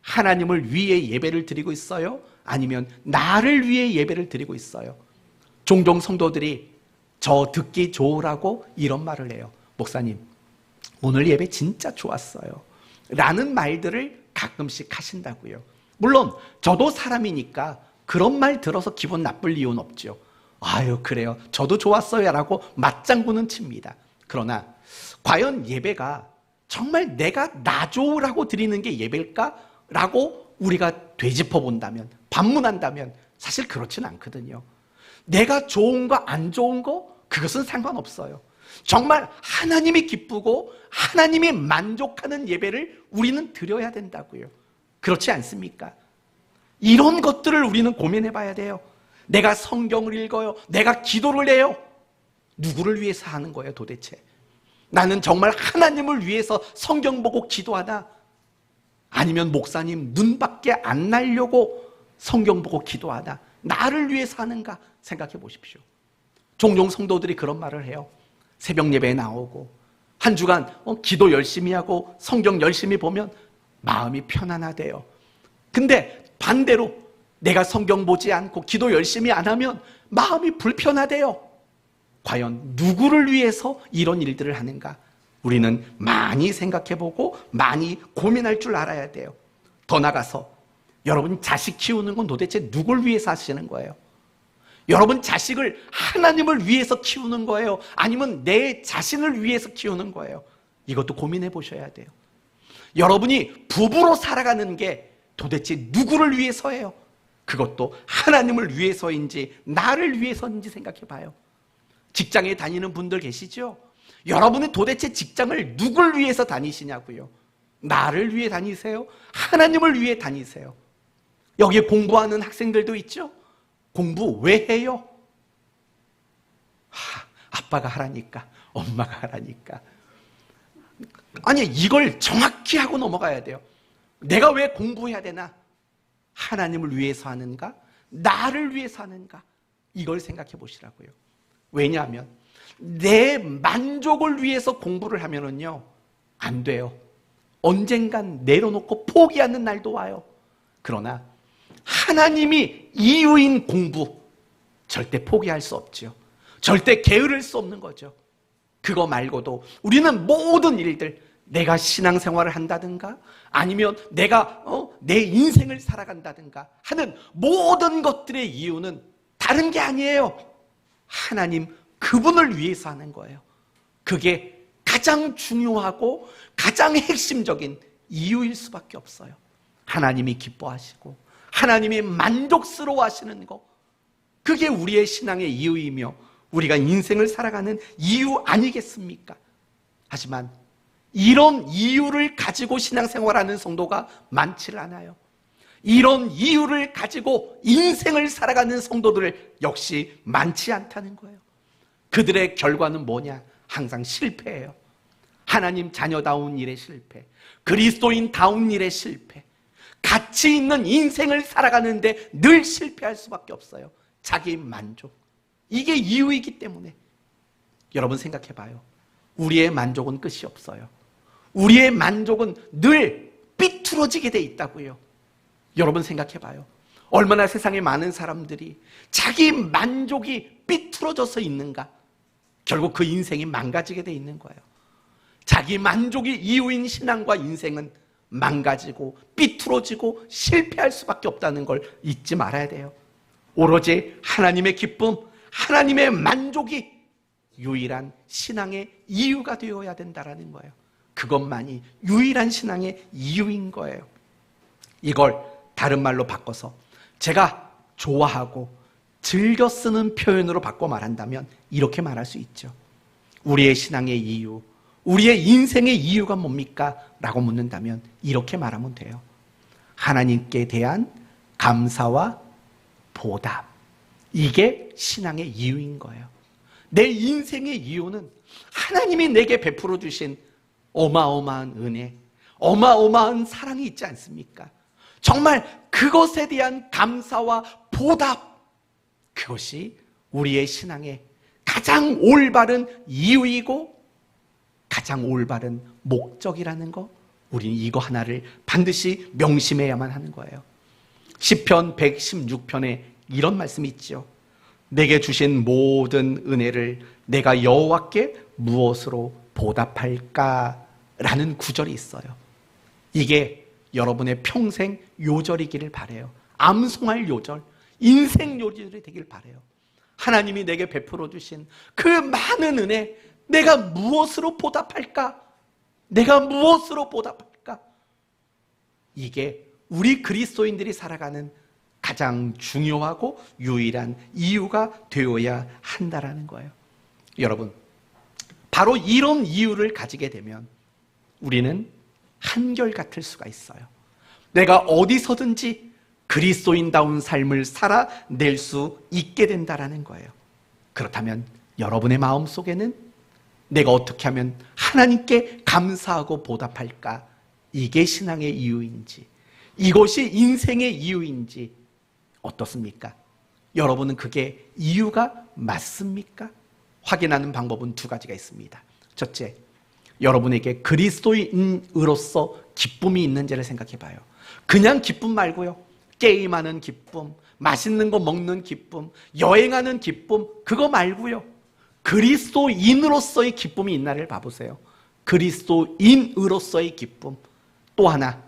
하나님을 위해 예배를 드리고 있어요? 아니면 나를 위해 예배를 드리고 있어요? 종종 성도들이 저 듣기 좋으라고 이런 말을 해요. 목사님, 오늘 예배 진짜 좋았어요 라는 말들을 가끔씩 하신다고요. 물론 저도 사람이니까 그런 말 들어서 기분 나쁠 이유는 없죠. 아유 그래요, 저도 좋았어요 라고 맞장구는 칩니다. 그러나 과연 예배가 정말 내가 나 좋으라고 드리는 게 예배일까? 라고 우리가 되짚어 본다면, 반문한다면 사실 그렇지는 않거든요. 내가 좋은 거 안 좋은 거 그것은 상관없어요. 정말 하나님이 기쁘고 하나님이 만족하는 예배를 우리는 드려야 된다고요. 그렇지 않습니까? 이런 것들을 우리는 고민해 봐야 돼요. 내가 성경을 읽어요. 내가 기도를 해요. 누구를 위해서 하는 거예요, 도대체? 나는 정말 하나님을 위해서 성경 보고 기도하나? 아니면 목사님 눈밖에 안 날려고 성경 보고 기도하나? 나를 위해서 하는가? 생각해 보십시오. 종종 성도들이 그런 말을 해요. 새벽 예배에 나오고 한 주간 기도 열심히 하고 성경 열심히 보면 마음이 편안하대요. 근데 반대로 내가 성경 보지 않고 기도 열심히 안 하면 마음이 불편하대요. 과연 누구를 위해서 이런 일들을 하는가? 우리는 많이 생각해보고 많이 고민할 줄 알아야 돼요. 더 나가서 여러분 자식 키우는 건 도대체 누굴 위해서 하시는 거예요? 여러분 자식을 하나님을 위해서 키우는 거예요? 아니면 내 자신을 위해서 키우는 거예요? 이것도 고민해 보셔야 돼요. 여러분이 부부로 살아가는 게 도대체 누구를 위해서예요? 그것도 하나님을 위해서인지 나를 위해서인지 생각해 봐요. 직장에 다니는 분들 계시죠? 여러분은 도대체 직장을 누굴 위해서 다니시냐고요? 나를 위해 다니세요? 하나님을 위해 다니세요? 여기에 공부하는 학생들도 있죠? 공부 왜 해요? 아빠가 하라니까, 엄마가 하라니까. 아니, 이걸 정확히 하고 넘어가야 돼요. 내가 왜 공부해야 되나? 하나님을 위해서 하는가? 나를 위해서 하는가? 이걸 생각해 보시라고요. 왜냐하면 내 만족을 위해서 공부를 하면은요, 안 돼요. 언젠간 내려놓고 포기하는 날도 와요. 그러나 하나님이 이유인 공부, 절대 포기할 수 없죠. 절대 게으를 수 없는 거죠. 그거 말고도 우리는 모든 일들, 내가 신앙생활을 한다든가 아니면 내가 내 인생을 살아간다든가 하는 모든 것들의 이유는 다른 게 아니에요. 하나님 그분을 위해서 하는 거예요. 그게 가장 중요하고 가장 핵심적인 이유일 수밖에 없어요. 하나님이 기뻐하시고 하나님이 만족스러워 하시는 거, 그게 우리의 신앙의 이유이며 우리가 인생을 살아가는 이유 아니겠습니까? 하지만 이런 이유를 가지고 신앙생활하는 성도가 많지를 않아요. 이런 이유를 가지고 인생을 살아가는 성도들 역시 많지 않다는 거예요. 그들의 결과는 뭐냐? 항상 실패예요. 하나님 자녀다운 일의 실패, 그리스도인다운 일의 실패, 가치 있는 인생을 살아가는데 늘 실패할 수밖에 없어요. 자기 만족, 이게 이유이기 때문에. 여러분 생각해 봐요. 우리의 만족은 끝이 없어요. 우리의 만족은 늘 삐뚤어지게 돼 있다고요. 여러분 생각해 봐요. 얼마나 세상에 많은 사람들이 자기 만족이 삐뚤어져서 있는가? 결국 그 인생이 망가지게 돼 있는 거예요. 자기 만족이 이유인 신앙과 인생은 망가지고 삐뚤어지고 실패할 수밖에 없다는 걸 잊지 말아야 돼요. 오로지 하나님의 기쁨, 하나님의 만족이 유일한 신앙의 이유가 되어야 된다는 거예요. 그것만이 유일한 신앙의 이유인 거예요. 이걸 다른 말로 바꿔서 제가 좋아하고 즐겨 쓰는 표현으로 바꿔 말한다면 이렇게 말할 수 있죠. 우리의 신앙의 이유, 우리의 인생의 이유가 뭡니까? 라고 묻는다면 이렇게 말하면 돼요. 하나님께 대한 감사와 보답, 이게 신앙의 이유인 거예요. 내 인생의 이유는 하나님이 내게 베풀어 주신 어마어마한 은혜, 어마어마한 사랑이 있지 않습니까? 정말 그것에 대한 감사와 보답, 그것이 우리의 신앙의 가장 올바른 이유이고 가장 올바른 목적이라는 거, 우리는 이거 하나를 반드시 명심해야만 하는 거예요. 시편 116편에 이런 말씀이 있죠. 내게 주신 모든 은혜를 내가 여호와께 무엇으로 보답할까? 라는 구절이 있어요. 이게 여러분의 평생 요절이기를 바라요. 암송할 요절, 인생 요절이 되길 바라요. 하나님이 내게 베풀어 주신 그 많은 은혜, 내가 무엇으로 보답할까? 내가 무엇으로 보답할까? 이게 우리 그리스도인들이 살아가는 가장 중요하고 유일한 이유가 되어야 한다라는 거예요. 여러분, 바로 이런 이유를 가지게 되면 우리는 한결같을 수가 있어요. 내가 어디서든지 그리스도인다운 삶을 살아낼 수 있게 된다는 거예요. 그렇다면 여러분의 마음속에는 내가 어떻게 하면 하나님께 감사하고 보답할까? 이게 신앙의 이유인지, 이것이 인생의 이유인지 어떻습니까? 여러분은 그게 이유가 맞습니까? 확인하는 방법은 두 가지가 있습니다. 첫째, 여러분에게 그리스도인으로서 기쁨이 있는지를 생각해 봐요. 그냥 기쁨 말고요. 게임하는 기쁨, 맛있는 거 먹는 기쁨, 여행하는 기쁨, 그거 말고요. 그리스도인으로서의 기쁨이 있나를 봐보세요. 그리스도인으로서의 기쁨. 또 하나,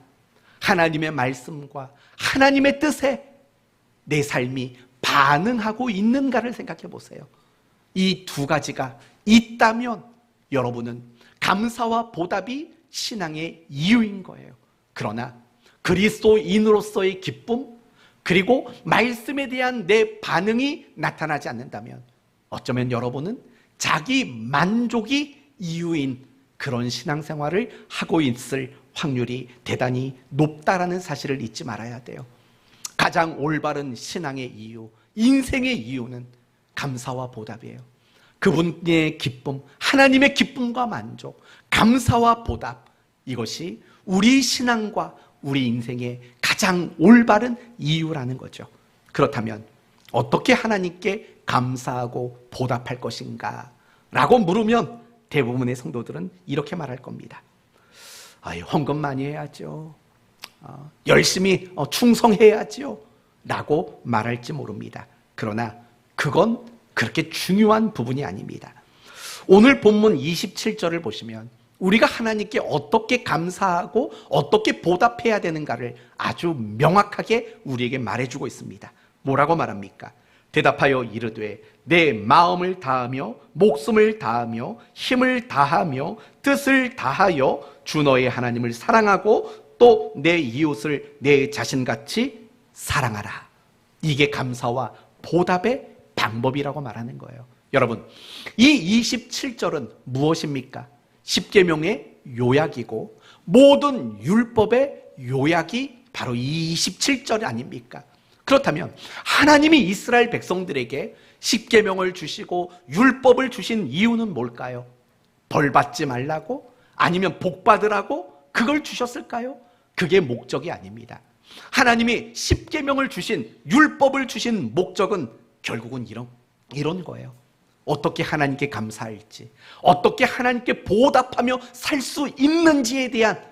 하나님의 말씀과 하나님의 뜻에 내 삶이 반응하고 있는가를 생각해 보세요. 이 두 가지가 있다면 여러분은 감사와 보답이 신앙의 이유인 거예요. 그러나 그리스도인으로서의 기쁨, 그리고 말씀에 대한 내 반응이 나타나지 않는다면 어쩌면 여러분은 자기 만족이 이유인 그런 신앙생활을 하고 있을 확률이 대단히 높다라는 사실을 잊지 말아야 돼요. 가장 올바른 신앙의 이유, 인생의 이유는 감사와 보답이에요. 그분의 기쁨, 하나님의 기쁨과 만족, 감사와 보답, 이것이 우리 신앙과 우리 인생의 가장 올바른 이유라는 거죠. 그렇다면 어떻게 하나님께 감사하고 보답할 것인가? 라고 물으면 대부분의 성도들은 이렇게 말할 겁니다. 헌금 많이 해야죠. 열심히 충성해야죠. 라고 말할지 모릅니다. 그러나 그건 그렇게 중요한 부분이 아닙니다. 오늘 본문 27절을 보시면 우리가 하나님께 어떻게 감사하고 어떻게 보답해야 되는가를 아주 명확하게 우리에게 말해주고 있습니다. 뭐라고 말합니까? 대답하여 이르되 내 마음을 다하며 목숨을 다하며 힘을 다하며 뜻을 다하여 주 너의 하나님을 사랑하고 또 내 이웃을 내 자신같이 사랑하라. 이게 감사와 보답의 방법이라고 말하는 거예요. 여러분, 이 27절은 무엇입니까? 십계명의 요약이고 모든 율법의 요약이 바로 이 27절 아닙니까? 그렇다면 하나님이 이스라엘 백성들에게 십계명을 주시고 율법을 주신 이유는 뭘까요? 벌 받지 말라고? 아니면 복 받으라고 그걸 주셨을까요? 그게 목적이 아닙니다. 하나님이 십계명을 주신, 율법을 주신 목적은 결국은 이런 거예요. 어떻게 하나님께 감사할지, 어떻게 하나님께 보답하며 살 수 있는지에 대한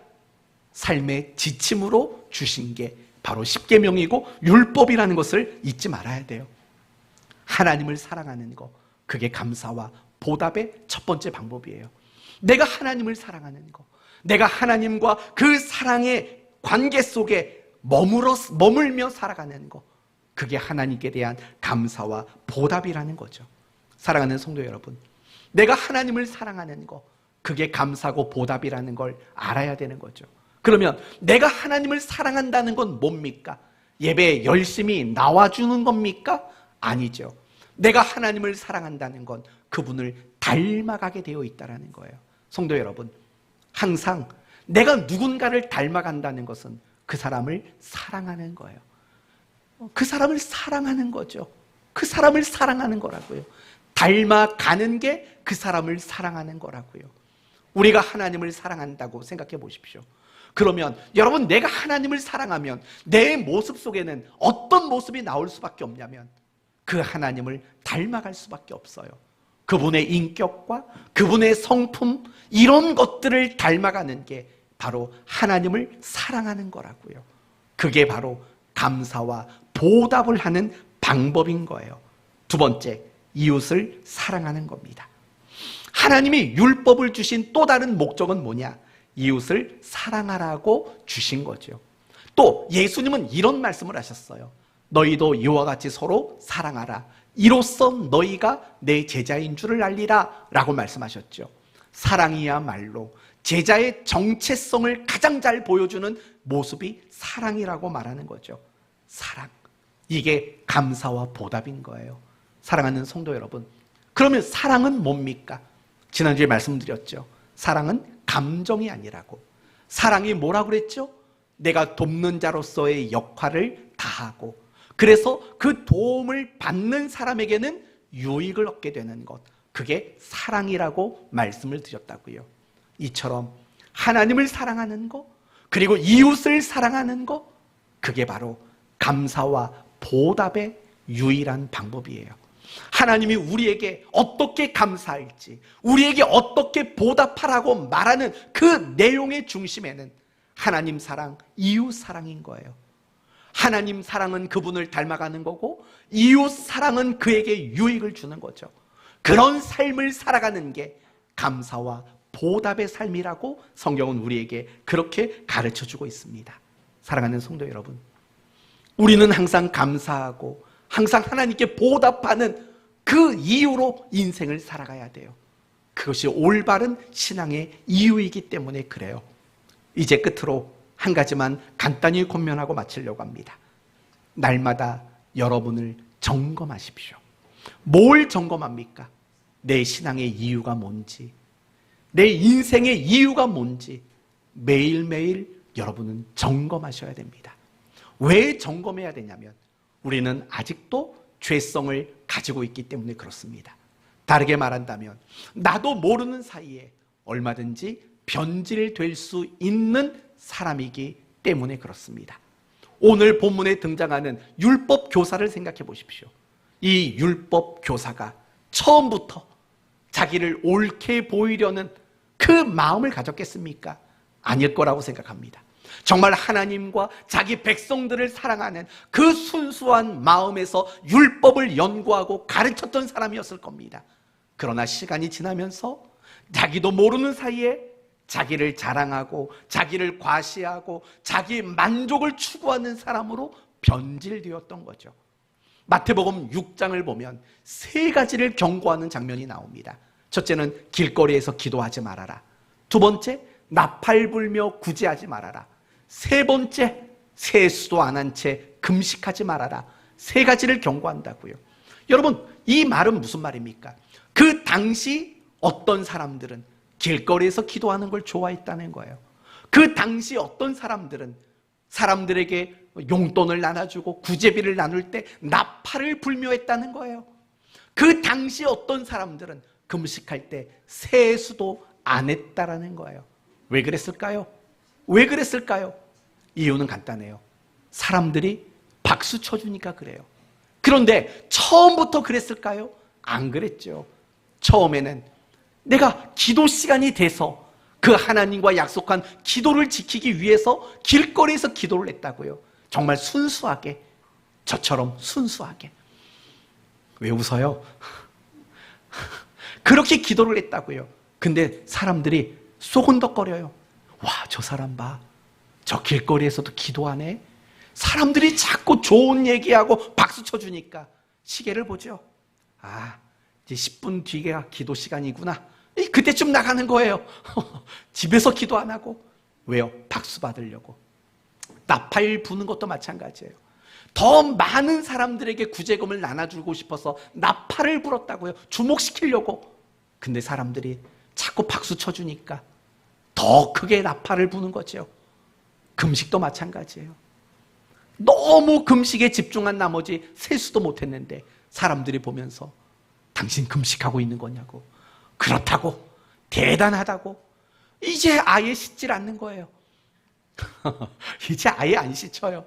삶의 지침으로 주신 게 바로 십계명이고 율법이라는 것을 잊지 말아야 돼요. 하나님을 사랑하는 거, 그게 감사와 보답의 첫 번째 방법이에요. 내가 하나님을 사랑하는 거, 내가 하나님과 그 사랑의 관계 속에 머물며 살아가는 거, 그게 하나님께 대한 감사와 보답이라는 거죠. 사랑하는 성도 여러분, 내가 하나님을 사랑하는 거, 그게 감사고 보답이라는 걸 알아야 되는 거죠. 그러면 내가 하나님을 사랑한다는 건 뭡니까? 예배에 열심히 나와주는 겁니까? 아니죠. 내가 하나님을 사랑한다는 건 그분을 닮아가게 되어 있다는 거예요. 성도 여러분, 항상 내가 누군가를 닮아간다는 것은 그 사람을 사랑하는 거예요. 그 사람을 사랑하는 거죠. 그 사람을 사랑하는 거라고요. 닮아가는 게 그 사람을 사랑하는 거라고요. 우리가 하나님을 사랑한다고 생각해 보십시오. 그러면 여러분, 내가 하나님을 사랑하면 내 모습 속에는 어떤 모습이 나올 수밖에 없냐면 그 하나님을 닮아갈 수밖에 없어요. 그분의 인격과 그분의 성품, 이런 것들을 닮아가는 게 바로 하나님을 사랑하는 거라고요. 그게 바로 감사와 보답을 하는 방법인 거예요. 두 번째, 이웃을 사랑하는 겁니다. 하나님이 율법을 주신 또 다른 목적은 뭐냐? 이웃을 사랑하라고 주신 거죠. 또 예수님은 이런 말씀을 하셨어요. 너희도 이와 같이 서로 사랑하라. 이로써 너희가 내 제자인 줄을 알리라 라고 말씀하셨죠. 사랑이야말로 제자의 정체성을 가장 잘 보여주는 모습이 사랑이라고 말하는 거죠. 사랑, 이게 감사와 보답인 거예요. 사랑하는 성도 여러분, 그러면 사랑은 뭡니까? 지난주에 말씀드렸죠. 사랑은 감정이 아니라고. 사랑이 뭐라고 그랬죠? 내가 돕는 자로서의 역할을 다하고, 그래서 그 도움을 받는 사람에게는 유익을 얻게 되는 것, 그게 사랑이라고 말씀을 드렸다고요. 이처럼 하나님을 사랑하는 것, 그리고 이웃을 사랑하는 것, 그게 바로 감사와 보답의 유일한 방법이에요. 하나님이 우리에게 어떻게 감사할지, 우리에게 어떻게 보답하라고 말하는 그 내용의 중심에는 하나님 사랑, 이웃 사랑인 거예요. 하나님 사랑은 그분을 닮아가는 거고, 이웃 사랑은 그에게 유익을 주는 거죠. 그런 삶을 살아가는 게 감사와 보답의 삶이라고 성경은 우리에게 그렇게 가르쳐주고 있습니다. 사랑하는 성도 여러분, 우리는 항상 감사하고 항상 하나님께 보답하는 그 이유로 인생을 살아가야 돼요. 그것이 올바른 신앙의 이유이기 때문에 그래요. 이제 끝으로 한 가지만 간단히 권면하고 마치려고 합니다. 날마다 여러분을 점검하십시오. 뭘 점검합니까? 내 신앙의 이유가 뭔지, 내 인생의 이유가 뭔지 매일매일 여러분은 점검하셔야 됩니다. 왜 점검해야 되냐면 우리는 아직도 죄성을 가지고 있기 때문에 그렇습니다. 다르게 말한다면 나도 모르는 사이에 얼마든지 변질될 수 있는 사람이기 때문에 그렇습니다. 오늘 본문에 등장하는 율법 교사를 생각해 보십시오. 이 율법 교사가 처음부터 자기를 옳게 보이려는 그 마음을 가졌겠습니까? 아닐 거라고 생각합니다. 정말 하나님과 자기 백성들을 사랑하는 그 순수한 마음에서 율법을 연구하고 가르쳤던 사람이었을 겁니다. 그러나 시간이 지나면서 자기도 모르는 사이에 자기를 자랑하고 자기를 과시하고 자기 만족을 추구하는 사람으로 변질되었던 거죠. 마태복음 6장을 보면 세 가지를 경고하는 장면이 나옵니다. 첫째는 길거리에서 기도하지 말아라. 두 번째, 나팔 불며 구제하지 말아라. 세 번째, 세수도 안 한 채 금식하지 말아라. 세 가지를 경고한다고요. 여러분, 이 말은 무슨 말입니까? 그 당시 어떤 사람들은 길거리에서 기도하는 걸 좋아했다는 거예요. 그 당시 어떤 사람들은 사람들에게 용돈을 나눠주고 구제비를 나눌 때 나팔을 불며 했다는 거예요. 그 당시 어떤 사람들은 금식할 때 세수도 안 했다라는 거예요. 왜 그랬을까요? 왜 그랬을까요? 이유는 간단해요. 사람들이 박수 쳐주니까 그래요. 그런데 처음부터 그랬을까요? 안 그랬죠. 처음에는 내가 기도 시간이 돼서 그 하나님과 약속한 기도를 지키기 위해서 길거리에서 기도를 했다고요. 정말 순수하게, 저처럼 순수하게. 왜 웃어요? 그렇게 기도를 했다고요. 근데 사람들이 쏘근덕거려요. 와, 저 사람 봐. 저 길거리에서도 기도하네. 사람들이 자꾸 좋은 얘기하고 박수 쳐주니까 시계를 보죠. 아, 이제 10분 뒤가 기도 시간이구나. 그때쯤 나가는 거예요. 집에서 기도 안 하고. 왜요? 박수 받으려고. 나팔 부는 것도 마찬가지예요. 더 많은 사람들에게 구제금을 나눠주고 싶어서 나팔을 불었다고요. 주목시키려고. 근데 사람들이 자꾸 박수 쳐주니까 더 크게 나팔을 부는 거죠. 금식도 마찬가지예요. 너무 금식에 집중한 나머지 세수도 못했는데 사람들이 보면서 당신 금식하고 있는 거냐고, 그렇다고, 대단하다고, 이제 아예 씻질 않는 거예요. 이제 아예 안 씻어요.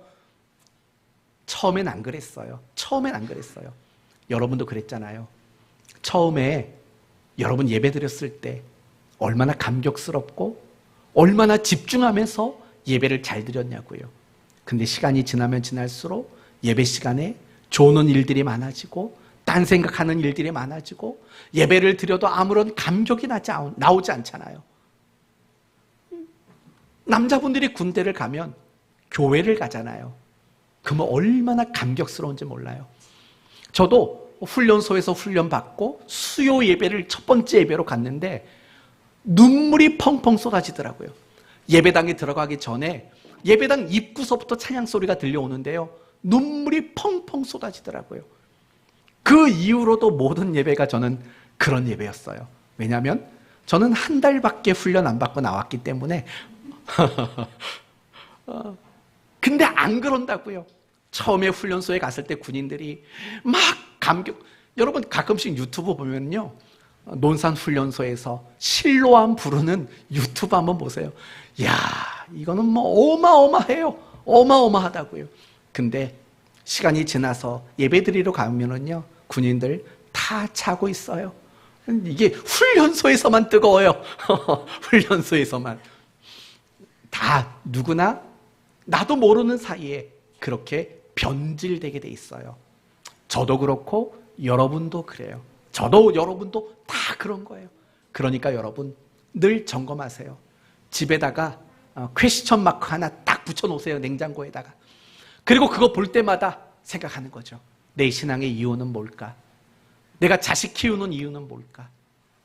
처음엔 안 그랬어요. 처음엔 안 그랬어요. 여러분도 그랬잖아요. 처음에 여러분 예배 드렸을 때 얼마나 감격스럽고 얼마나 집중하면서 예배를 잘 드렸냐고요. 근데 시간이 지나면 지날수록 예배 시간에 조는 일들이 많아지고 딴 생각하는 일들이 많아지고 예배를 드려도 아무런 감격이 나오지 않잖아요. 남자분들이 군대를 가면 교회를 가잖아요. 그러면 얼마나 감격스러운지 몰라요. 저도 훈련소에서 훈련받고 수요 예배를 첫 번째 예배로 갔는데 눈물이 펑펑 쏟아지더라고요. 예배당에 들어가기 전에 예배당 입구서부터 찬양 소리가 들려오는데요. 눈물이 펑펑 쏟아지더라고요. 그 이후로도 모든 예배가 저는 그런 예배였어요. 왜냐하면 저는 한 달밖에 훈련 안 받고 나왔기 때문에 근데 안 그런다고요. 처음에 훈련소에 갔을 때 군인들이 막 감격. 여러분 가끔씩 유튜브 보면요, 논산 훈련소에서 실로암 부르는 유튜브 한번 보세요. 이야, 이거는 뭐 어마어마해요. 어마어마하다고요. 근데 시간이 지나서 예배드리러 가면은요, 군인들 다 자고 있어요. 이게 훈련소에서만 뜨거워요. 훈련소에서만. 다 누구나 나도 모르는 사이에 그렇게 변질되게 돼 있어요. 저도 그렇고 여러분도 그래요. 저도 여러분도 다 그런 거예요. 그러니까 여러분 늘 점검하세요. 집에다가 퀘스천 마크 하나 딱 붙여놓으세요. 냉장고에다가. 그리고 그거 볼 때마다 생각하는 거죠. 내 신앙의 이유는 뭘까? 내가 자식 키우는 이유는 뭘까?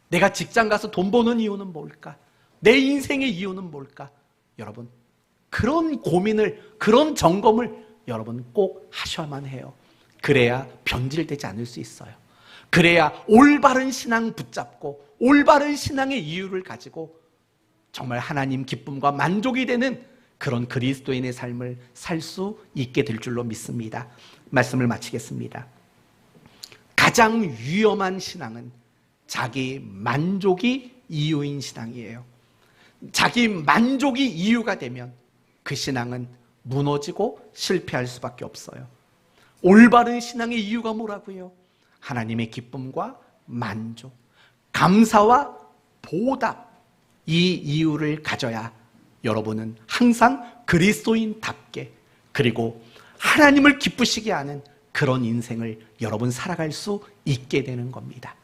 내가 직장 가서 돈 버는 이유는 뭘까? 내 인생의 이유는 뭘까? 여러분, 그런 고민을, 그런 점검을 여러분 꼭 하셔야만 해요. 그래야 변질되지 않을 수 있어요. 그래야 올바른 신앙 붙잡고 올바른 신앙의 이유를 가지고 정말 하나님 기쁨과 만족이 되는 그런 그리스도인의 삶을 살 수 있게 될 줄로 믿습니다. 말씀을 마치겠습니다. 가장 위험한 신앙은 자기 만족이 이유인 신앙이에요. 자기 만족이 이유가 되면 그 신앙은 무너지고 실패할 수밖에 없어요. 올바른 신앙의 이유가 뭐라고요? 하나님의 기쁨과 만족, 감사와 보답, 이 이유를 가져야 여러분은 항상 그리스도인답게, 그리고 하나님을 기쁘시게 하는 그런 인생을 여러분 살아갈 수 있게 되는 겁니다.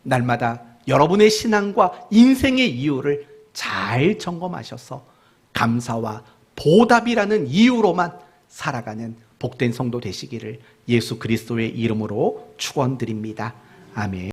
날마다 여러분의 신앙과 인생의 이유를 잘 점검하셔서 감사와 보답이라는 이유로만 살아가는 복된 성도 되시기를 예수 그리스도의 이름으로 축원드립니다. 아멘.